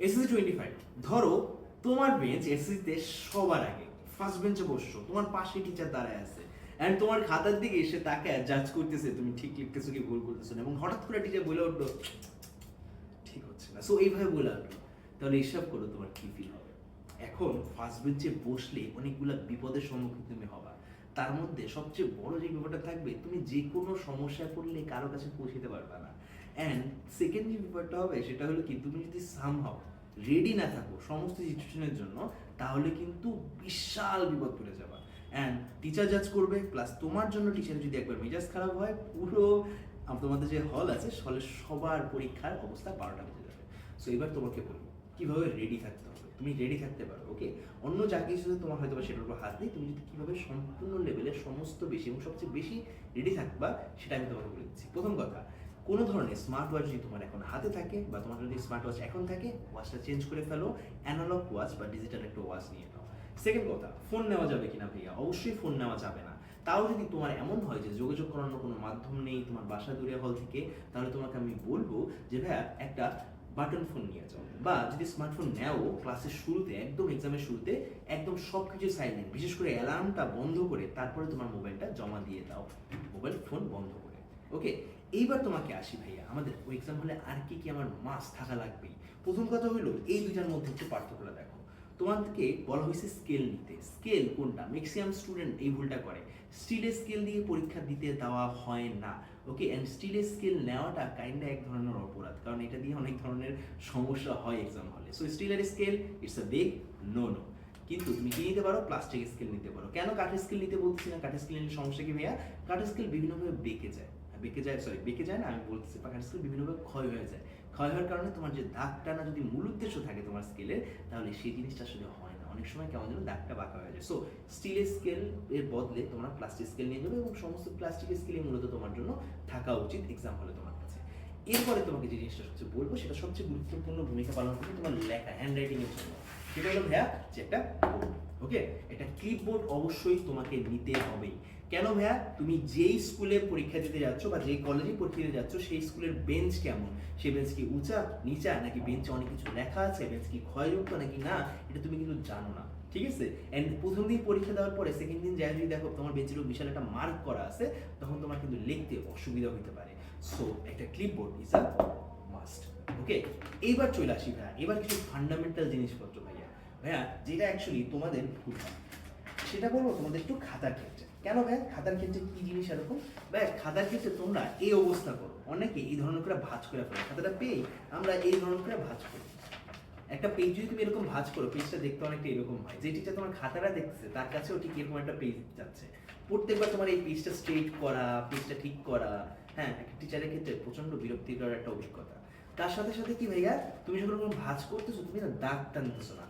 SSC 25, ধরো তোমার bench এসএসসিতে সবার আগে ফার্স্ট বেঞ্চে বসছো, তোমার পাশে টিচার দাঁড়ায় আছে অ্যান্ড তোমার খাতার দিকে এসে তাকায় জাজ করতেছে তুমি ঠিক লিখতেছো কি ভুল করতেছো না, এবং হঠাৎ করে টিচার বলে উঠলো ঠিক হচ্ছে না, সো এইভাবে বলে উঠলো, তাহলে হিসাব করো তোমার কি ফিল হবে। এখন ফার্স্ট বেঞ্চে বসলে অনেকগুলো বিপদের সম্মুখীন তুমি হবা, তার মধ্যে সবচেয়ে বড় যে ব্যাপারটা থাকবে তুমি যে কোনো সমস্যায় পড়লে কারো কাছে পৌঁছতে পারবে না। অ্যান্ড সেকেন্ড যে ব্যাপারটা হবে সেটা হলো কি, তুমি যদি সামহাও রেডি না থাকো সমস্ত সিচুয়েশনের জন্য, তাহলে কিন্তু বিশাল বিপদ পড়ে যাবা। অ্যান্ড টিচার জাজ করবে, প্লাস তোমার জন্য টিচার যদি একবার মেজাজ খারাপ হয়, পুরো তোমাদের যে হল আছে হলে সবার পরীক্ষার অবস্থা 12টা বেজে যাবে। সো এবার তোমাকে বলবো কিভাবে রেডি থাকতে হবে, তুমি রেডি থাকতে পারো। ওকে, অন্য যা কিছু তোমার হয়তো সেটার উপর হাত নেই, তুমি যদি কিভাবে সম্পূর্ণ লেভেলে সমস্ত বেশি এবং সবচেয়ে বেশি রেডি থাকবা সেটা আমি তোমাকে বলে দিচ্ছি। প্রথম কথা, কোনো ধরনের স্মার্ট ওয়াচ যদি তোমার এখন হাতে থাকে বা তোমার যদি স্মার্ট ওয়াচ এখন থাকে, ওয়াচটা চেঞ্জ করে ফেলো, অ্যানালগ ওয়াচ বা ডিজিটাল একটা ওয়াচ নিয়ে নাও। সেকেন্ড কথা, ফোন নেওয়া যাবে কিনা ভাইয়া, অবশ্যই ফোন নেওয়া যাবে না। তাও যদি তোমার এমন হয় যে যোগাযোগ করানোর কোনো মাধ্যম নেই, তোমার বাসা দূরে হল থেকে, তাহলে তোমাকে আমি বলবো যে ভাইয়া একটা বাটন ফোন নিয়ে যাও, বা যদি স্মার্টফোন নেও ক্লাসের শুরুতে একদম এক্সামের শুরুতে একদম সব কিছু সাইলেন্ট, বিশেষ করে অ্যালার্মটা বন্ধ করে তারপরে তোমার মোবাইলটা জমা দিয়ে দাও, মোবাইল ফোন বন্ধ করে। ওকে, এইবার তোমাকে আসি ভাইয়া, আমাদের ওই এক্সাম হলে আর কি কি আমার মাস্ট থাকা লাগবেই। প্রথম কথা হলো এই দুইটার মধ্যে একটু পার্থক্যটা দেখো। তোমাদেরকে বলা হয়েছে স্কেল নিতে, স্কেল কোনটা, ম্যাক্সিমাম স্টুডেন্ট এই ভুলটা করে, স্টিলের স্কেল দিয়ে পরীক্ষা দিতে দেওয়া হয় না। ওকে, অ্যান্ড স্টিলের স্কেল নেওয়াটা কাইন্ডা এক ধরনের অপরাধ, কারণ এটা দিয়ে অনেক ধরনের সমস্যা হয় এক্সাম হলে। সো স্টিলের scale it's a big no no. কিন্তু তুমি কি নিতে পারো, প্লাস্টিক স্কেল নিতে পারো। কেন কাঠের স্কেল নিতে বলছি না, কাঠের স্কেল নিলে সমস্যা কি ভাইয়া, কাঠের স্কেল বিভিন্নভাবে বেঁকে যায় না, আমি বলতেছি কাঠের স্কেল বিভিন্নভাবে ক্ষয় হয়ে যায়। ক্ষয় হওয়ার কারণে তোমার যে দাগটা না যদি মূল উদ্দেশ্য থাকে তোমার স্কেলের, তাহলে সেই জিনিসটা আসলে হয় না, অনেক সময় কেমন যেন দাগটা বাঁকা হয়ে যায়। সো স্টিলের স্কেল এর বদলে তোমরা প্লাস্টিক স্কেল নিয়ে যাবে, এবং সমস্ত প্লাস্টিক স্কেলই মূলত তোমার জন্য থাকা উচিত এক্সাম হলে তোমার কাছে। এরপরে তোমাকে যে জিনিসটা সবচেয়ে বলবো, সেটা সবচেয়ে গুরুত্বপূর্ণ ভূমিকা পালন করবে তোমার লেখা, হ্যান্ড রাইটিং এর জন্য। সেটা হলো ভাইয়া যে একটা বোর্ড। ওকে, একটা ক্লিপবোর্ড অবশ্যই তোমাকে নিতে হবেই। কেন ভাইয়া, তুমি যেই স্কুলে পরীক্ষা দিতে যাচ্ছ বা যেই কলেজে পরীক্ষা দিতে যাচ্ছ, সেই স্কুলের বেঞ্চ কেমন, সেই বেঞ্চ কি উঁচা নিচা, নাকি বেঞ্চে অনেক কিছু লেখা আছে, বেঞ্চ কি ক্ষয়যুক্ত নাকি না, এটা তুমি কিন্তু জানো না। ঠিক আছে, এন্ড প্রথম দিন পরীক্ষা দেওয়ার পরে সেকেন্ড দিন যাই যদি দেখো তোমার বেঞ্চের উপর বিশাল একটা মার্ক করা আছে, তখন তোমার কিন্তু লিখতে অসুবিধা হতে পারে। সো একটা ক্লিপবোর্ড ইজ আ মাস্ট। ওকে, এইবার চলে আসি ভাইয়া, এবার কিছু ফান্ডামেন্টাল জিনিসপত্র ভাইয়া। ভাইয়া যেটা অ্যাকচুয়ালি তোমাদের ভুল হয়, সেটা বলবো তোমাদের একটু খাতার ক্ষেত্রে। কেন ভাই, খাতার ক্ষেত্রে কি জিনিস এরকম ভাই, খাতার ক্ষেত্রে তোমরা এই অবস্থা করো, অনেকে এই ধরনের করে ভাঁজ করে ফেলো, খাতাটা পেয়ে আমরা এই ধরনের করে ভাঁজ করি। একটা পেজ যদি তুমি এরকম ভাঁজ করো, পেজটা দেখতে অনেকটা এরকম হয়, যে টিচার তোমার খাতাটা দেখতেছে তার কাছেও ঠিক এরকম একটা পেজ যাচ্ছে। প্রত্যেকবার তোমার এই পেজটা স্ট্রেট করা, পেজটা ঠিক করা, হ্যাঁ, একটা টিচারের ক্ষেত্রে প্রচন্ড বিরক্তিকর একটা অভিজ্ঞতা। তার সাথে সাথে কি ভাইয়া, তুমি যখন কোনো ভাঁজ করতেছো তুমি না দাগ টানতেছো না,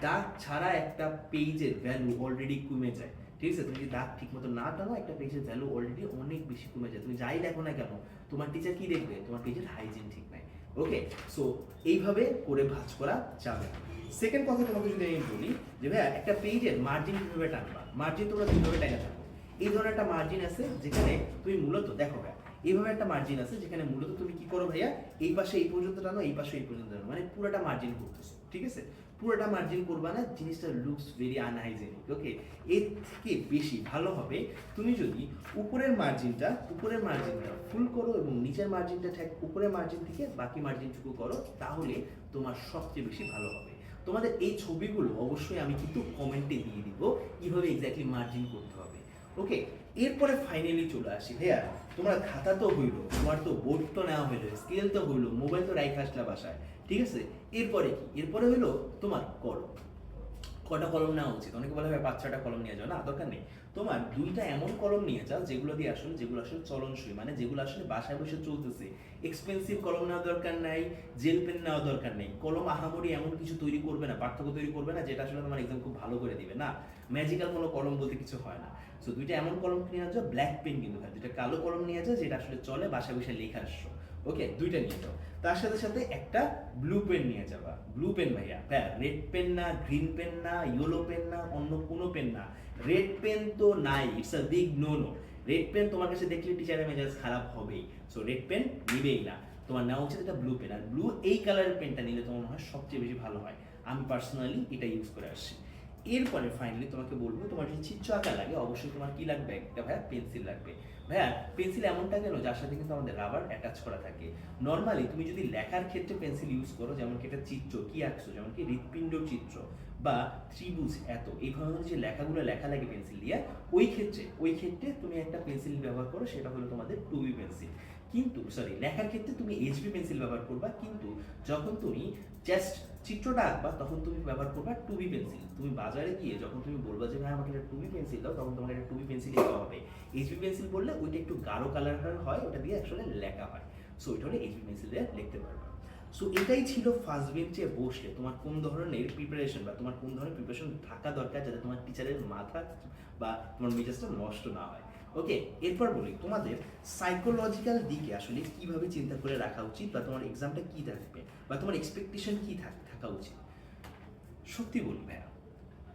দাগ ছাড়া একটা পেজের ভ্যালু অলরেডি কমে যায়। ঠিক আছে, তুমি যদি দাগ ঠিক মতো না টানো, একটা পেজের ভ্যালু অলরেডি অনেক বেশি কমে যায়। তুমি যাই দেখো না কেন, তোমার টিচার কি দেখবে, তোমার পেজের হাইজিন ঠিক নাই। ওকে, সো এইভাবে করে ভাঁজ করা যাবে না। সেকেন্ড কথা তোমাকে যদি আমি বলি যে ভাইয়া একটা পেজের মার্জিন কিভাবে টানবা, মার্জিন তোমরা দুইভাবে টাইনা থাকো। এই ধরনের একটা মার্জিন আছে যেখানে তুমি মূলত দেখো ভাইয়া, এইভাবে একটা মার্জিন আছে যেখানে মূলত তুমি কি করো ভাইয়া, এই পাশে এই পর্যন্ত টানো, এই পাশে এই পর্যন্ত টানো, মানে পুরোটা মার্জিন করতেছো। ঠিক আছে, পুরোটা মার্জিন করবা না, জিনিসটা লুকস ভেরি আনহাইজেনিক। ওকে, এর থেকে বেশি ভালো হবে তুমি যদি উপরের মার্জিনটা ফুল করো এবং নিচের মার্জিনটা ঠিক উপরের মার্জিন থেকে বাকি মার্জিনটুকু করো, তাহলে তোমার সবচেয়ে বেশি ভালো হবে। তোমাদের এই ছবিগুলো অবশ্যই আমি কিন্তু কমেন্টে দিয়ে দিব কিভাবে এক্স্যাক্টলি মার্জিন করতে হবে। ওকে, এরপরে ফাইনালি চলে আসি ভাইয়া, তোমার খাতা তো হইলো, তোমার তো বোর্ড তো নেওয়া হইলো, স্কেল তো হইলো, মোবাইল তো রাইখা আসলা বাসায়। ঠিক আছে, এরপরে কি, এরপরে হইলো তোমার কলম। কটা কলম নেওয়া উচিত, অনেকে বলে ভাই 5-6টা কলম নিয়ে যাও, না দরকার নেই। তোমার 2টা এমন কলম নিয়ে যাও যেগুলো আসলে চলনসই, মানে যেগুলো আসলে বাসায় বসে চলতেছে। এক্সপেন্সিভ কলম নেওয়া দরকার নাই, জেল পেন নেওয়া দরকার নেই। কলম আহামরি এমন কিছু তৈরি করবে না, পার্থক্য তৈরি করবে না যেটা আসলে তোমার এক্সাম খুব ভালো করে দিবে না। ম্যাজিক্যাল কোনো কলম বলতে কিছু হয় না। সো 2টা এমন কলম নিয়ে যাও, ব্ল্যাক পেন কিন্তু হয়, 2টা কালো কলম নিয়ে যাও যেটা আসলে চলে, বাসায় বসে লেখা আসছো। ওকে, 2টা নিয়ে যাও। তার সাথে সাথে একটা ব্লু পেন নিয়ে যাবা। ব্লু পেন ভাইয়া, রেড পেন না, গ্রিন পেন না, ইয়েলো পেন না, অন্য কোনো পেন না। রেড পেন তো নাই, it's a big no no. Red pen তোমার কাছে দেখলে টিচারের মেজাজ খারাপ হবেই, সো রেড পেন নিবেই না। তোমার নেওয়া উচিত এটা ব্লু পেন, আর ব্লু এই কালারের পেনটা নিলে তোমার মনে হয় সবচেয়ে বেশি ভালো হয়। আমি পার্সোনালি এটা ইউজ করে আসছি। এরপরে ফাইনালি তোমাকে বলবো, তোমার যদি চিত্র আঁকা লাগে অবশ্যই তোমার কি লাগবে, একটা ভাইয়া পেন্সিল লাগবে। ভাইয়া পেন্সিল এমনটা কেন যার সাথে কিন্তু আমাদের রাবার অ্যাটাচ করা থাকে। নর্মালি তুমি যদি লেখার ক্ষেত্রে পেন্সিল ইউজ করো, যেমন কি একটা চিত্র কি আঁকছো, যেমন কি হৃৎপিণ্ড চিত্র বা ত্রিভুজ এত এই ধরনের যে লেখাগুলো লেখা লাগে পেন্সিল দিয়ে, ওই ক্ষেত্রে তুমি একটা পেন্সিল ব্যবহার করো, সেটা হলো তোমাদের 2B পেন্সিল। কিন্তু সরি, লেখার ক্ষেত্রে তুমি HB পেন্সিল ব্যবহার করবা, কিন্তু যখন তুমি জাস্ট চিত্রটা আঁকবা তখন তুমি ব্যবহার করবা 2B পেন্সিল। তুমি বাজারে গিয়ে যখন তুমি বলবা যে ভাই আমাকে একটা 2B পেন্সিল দাও, তখন তোমাকে একটা 2B পেন্সিল দেওয়া হবে। HB পেন্সিল বললে ওইটা একটু গাঢ় কালারের হয়, ওটা দিয়ে আসলে লেখা হয়। সো ওইটা হলে HB পেন্সিল দিয়ে লিখতে পারবা। সো এটাই ছিল ফার্স্ট বেঞ্চে বসলে তোমার কোন ধরনের প্রিপারেশন বা তোমার কোন ধরনের প্রিপারেশন থাকা দরকার, যাতে তোমার টিচারের মাথা বা তোমার মেজাজটা নষ্ট না হয়। ওকে, এরপর বলি তোমাদের সাইকোলজিক্যাল দিকে আসলে কিভাবে চিন্তা করে রাখা উচিত, বা তোমার এক্সামটা কি থাকবে, বা তোমার এক্সপেকটেশন কি থাকা উচিত। সত্যি বলি ভাইয়া,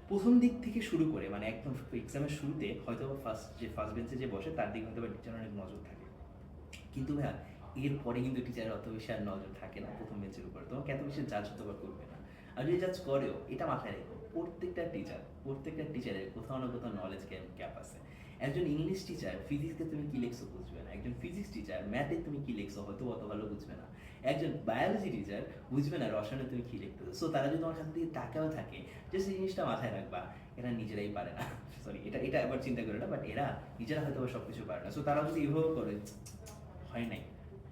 প্রথম দিক থেকে শুরু করে মানে একদম এক্সামের শুরুতে হয়তো ফার্স্ট বেঞ্চে যে বসে তার দিকে হয়তো টিচারের অনেক নজর থাকে, কিন্তু ভাইয়া এরপরে কিন্তু টিচারের অত বেশি আর নজর থাকে না প্রথম বেঞ্চের উপরে, তোমাকে এত বেশি জাজ হতে বা করবে না। আর যদি জাজ করেও, এটা মাথায় রেখো, প্রত্যেকটা টিচারের কোথাও না কোথাও নলেজ গ্যাপ আছে। একজন ইংলিশ টিচার ফিজিক্সকে তুমি কি লিখছো বুঝবে না, একজন ফিজিক্স টিচার ম্যাথে তুমি কি লিখছো হয়তো অত ভালো বুঝবে না, একজন বায়োলজি টিচার বুঝবে না রসায়নে তুমি কি লিখতেছো। সো তারা যদি তোমার কাছ থেকে টাকাও থাকে, জাস্ট এই জিনিসটা মাথায় রাখবা, এরা নিজেরাই পারে না। সরি, এটা এবার চিন্তা করে না, বাট এরা নিজেরা হয়তো সব কিছু পারে না। সো তারা যদি এভাবে করে, হয় নাই,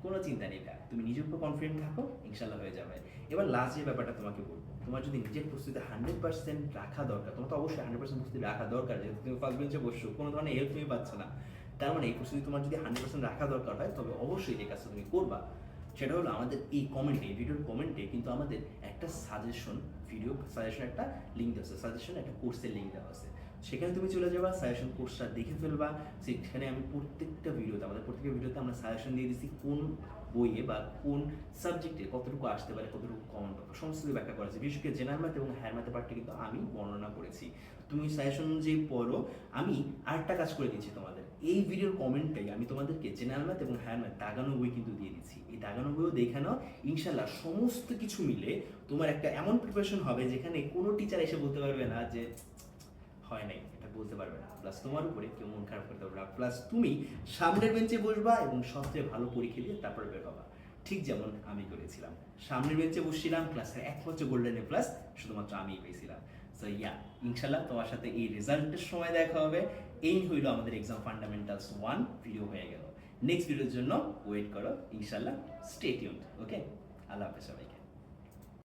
কোনো চিন্তা নেই, তুমি নিজের উপর কনফিডেন্ট থাকো, ইনশাল্লাহ হয়ে যাবে। এবার লাস্ট যে ব্যাপারটা তোমাকে বলবো, তোমার যদি নিজের প্রস্তুতি 100% রাখা দরকার, তোমার তো অবশ্যই 100% প্রস্তুতি রাখা দরকার, যেহেতু তুমি ফার্স্ট বেঞ্চে বসছো, কোনো ধরনের হেল্প তুমি পাচ্ছ না, তার মানে এই প্রস্তুতি তোমার যদি 100% রাখা দরকার হয়, তবে অবশ্যই যে কাজটা তুমি করবা সেটা হলো আমাদের এই কমেন্টে, এই ভিডিওর কমেন্টে কিন্তু আমাদের একটা সাজেশন একটা লিঙ্ক দেওয়া আছে, সাজেশন একটা কোর্সের লিঙ্ক দেওয়া আছে, সেখানে তুমি চলে যাবা, সাজেশন কোর্সটা দেখে ফেলবা। সেখানে আমি প্রত্যেকটা ভিডিওতে আমরা সাজেশন দিয়ে দিচ্ছি কোন বইয়ে বা কোন সাবজেক্টে কতটুকু আসতে পারে, কতটুকু কমন পাবে, সমস্ত কিছু ব্যাখ্যা করা আছে। বিশেষ করে জেনারেল ম্যাথ এবং হায়ার ম্যাথের পার্টটা কিন্তু আমি বর্ণনা করেছি। তুমি সাজেশন অনুযায়ী পড়ো। আমি আরেকটা কাজ করে দিচ্ছি তোমাদের, এই ভিডিওর কমেন্টে আমি তোমাদেরকে জেনারেল ম্যাথ এবং হায়ার ম্যাথ দাগানো বই কিন্তু দিয়ে দিচ্ছি, এই দাগানো বইও দেখে নাও। ইনশাল্লাহ সমস্ত কিছু মিলে তোমার একটা এমন প্রিপারেশন হবে যেখানে কোনো টিচার এসে বলতে পারবে না যে হয় নাই, এটা বলতে পারবে না। প্লাস তোমার উপরে কেউ মন খারাপ করতে পারবে না, প্লাস তুমি সামনের বেঞ্চে বসবা এবং সবচেয়ে ভালো পরীক্ষা দিয়ে তারপরে বের হবা, ঠিক যেমন আমি করেছিলাম। সামনের বেঞ্চে বসছিলাম, ক্লাসের একমাত্র গোল্ডেন এ প্লাস শুধুমাত্র আমিই পেয়েছিলাম। সো ইয়া, ইনশাল্লাহ তোমার সাথে এই রেজাল্টের সময় দেখা হবে। এই হইলো আমাদের এক্সাম ফান্ডামেন্টালস 1 ভিডিও হয়ে গেল। নেক্সট ভিডিওর জন্য ওয়েট করো, ইনশাল্লাহ স্টে টিউনড। ওকে, আল্লাহ হাফেজ সবাইকে।